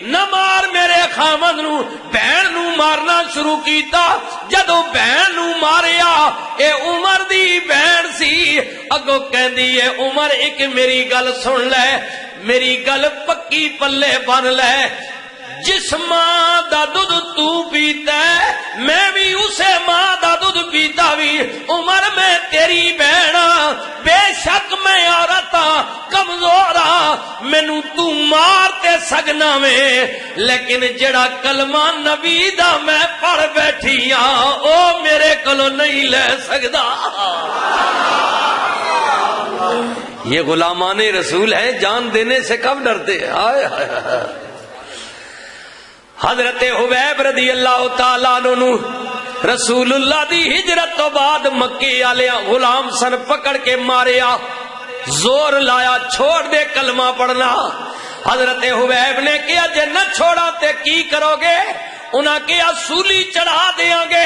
نہ مار میرے خامد نو بہن نو مارنا شروع کیتا جدو بہن نو ماریا اے عمر دی بہن سی اگو کہندی اے عمر ایک میری گل سن لے میری گل پکی پلے بن لے جس ماں دا دودھ تو پیتا ہے میں بھی اسے ماں دا دودھ پیتا بھی عمر میں تیری بہن بے شک میں عورت کمزور مینوں تو مارتے سگنا میں لیکن جڑا کلمہ نبی دا میں پڑھ بیٹھی ہاں او میرے کولوں نہیں لے سکدا یہ غلامان رسول ہیں جان دینے سے کب ڈرتے ہیں آئے حضرت حبیب رضی اللہ تعالیٰ عنہ رسول اللہ دی ہجرت تو بعد مکی والے غلام سن پکڑ کے ماریا زور لایا چھوڑ دے کلمہ پڑھنا حضرت حبیب نے کیا جے نہ چھوڑا تے کی کرو گے انہاں کیا سولی چڑھا دیاں گے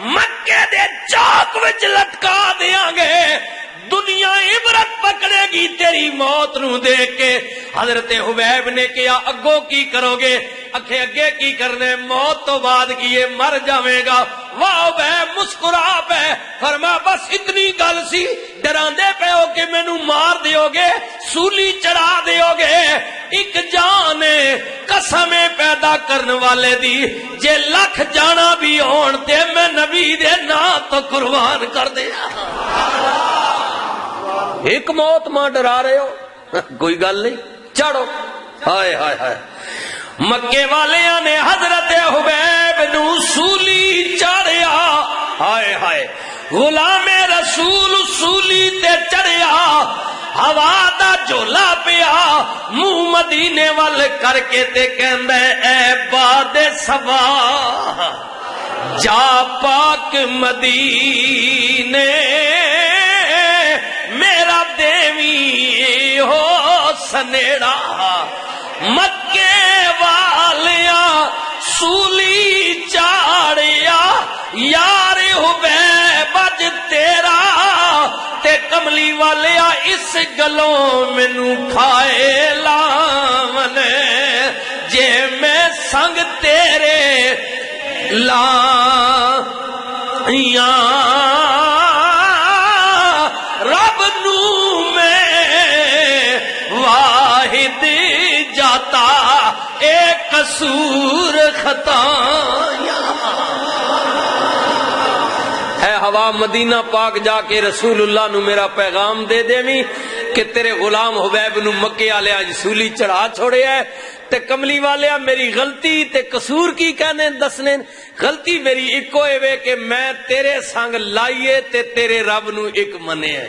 مکے دے چوک وچ لٹکا دیاں گے دنیا عبرت پکڑے گی تیری موت نو دیکھ کے حضرت حبیب نے کیا اگو کی کرو گے اکھے اگے کی کرنے موت تو بعد کیے مر جاوے گا واہ بے مسکرا پہ فرما بس اتنی گل سی ڈراندے پہ ہو کہ مینوں مار دیو گے سولی چڑھا دیو گے ایک جان قسم پیدا کرنے والے دی جے لکھ جانا بھی ہون تے میں نبی دے نام تو قربان کر دیا ایک موت ماں ڈرا رہے ہو کوئی گل نہیں چڑھو ہائے ہائے ہائے مکے والیاں نے حضرت حبیب نو سولی چڑھیا ہائے ہائے غلام رسول سولی تے چڑھیا ہوا دا جھولا پیا منہ مدینے وال کر کے تے کہندا اے باد سبا جا پاک مدینے میرا دیوی ہو سنیڑا مکے والیاں سولی چاڑیا یار حبیب اج تیرا تے کملی والیا اس گلوں مینوں کھائے لاون جے میں سنگ تیرے لایا رب نو میں واحد جاتا اے قصور خطایا اے ہوا مدینہ پاک جا کے رسول اللہ نو میرا پیغام دے دیویں کہ تیرے غلام حبیب نو مکے والے اج سولی چڑھا چھوڑے ہے تے کملی والے میری غلطی تے قصور کی کہنے دسنے غلطی میری ایکو اے کہ میں تیرے سنگ لائیے تے تیرے رب نو ایک منے ہے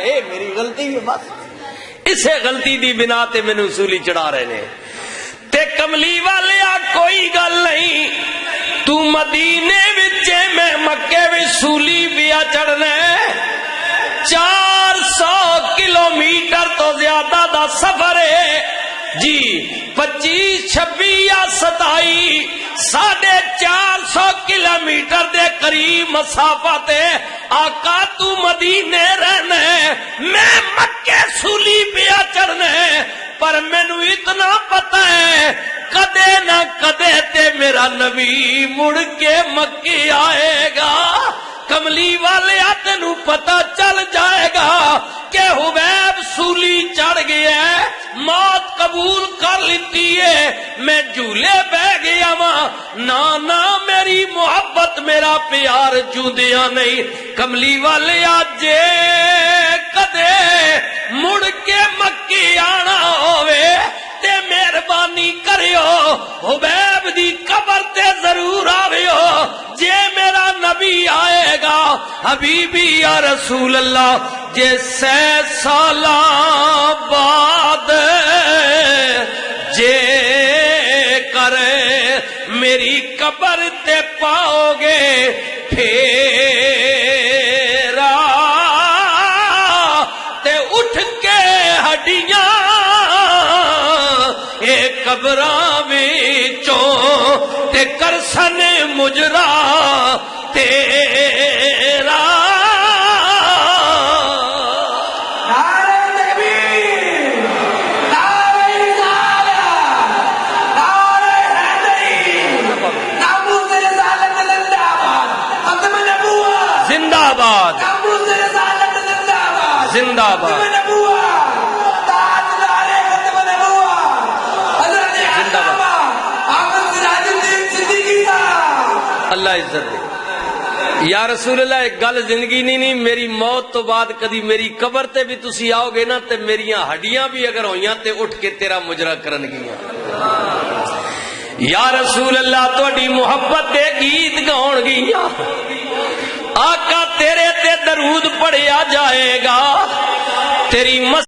اے میری غلطی ہے بس اسے غلطی دی بنا تے مینوں سولی چڑھا رہے نے تے کملی والے کوئی گل نہیں تو مدینے وچ میں مکے وچ سولی پیا چڑھنا 400 کلومیٹر تو زیادہ دا سفر ہے جی 25 26 یا 27 450 کلومیٹر دے قریب مسافت ہے آقا تو مدینے رہنا ہے میں مکے سولی پیا چڑھنا ہے پر مینوں اتنا پتہ ہے کدے نہ کدے تے میرا نبی مڑ کے مکے آئے گا کملی والے تینوں پتہ چل جائے گا کہ حبیب سولی چڑھ گیا ہے موت قبول کر لیتی ہے میں جھولے بہ گیا ماں نانا میری محبت میرا پیار جوندیاں نہیں کملی والے جے کدے مڑ کے مکے آنا ہوئے تے مہربانی کریو حبیب دی قبر تے ضرور آویو جے میرا نبی آئے گا حبیبی یا رسول اللہ جے 100 سال بعد جے کرے میری قبر تے پاؤ گے پھیرا تے اٹھ کے ہڈیاں اے قبراں وچوں تے کرسن مجرا تیرا باد زندہ باد اللہ عزت دے یا رسول اللہ ایک گل زندگی نہیں میری موت تو بعد کدی میری قبر تے بھی تسی آؤ گے نا تے میریاں ہڈیاں بھی اگر ہوئیاں تے اٹھ کے تیرا مجرا کرن گیاں یا رسول اللہ تہاڈی محبت دے گیت گاؤن گیاں آقا تیرے تے درود پڑھیا جائے گا تیری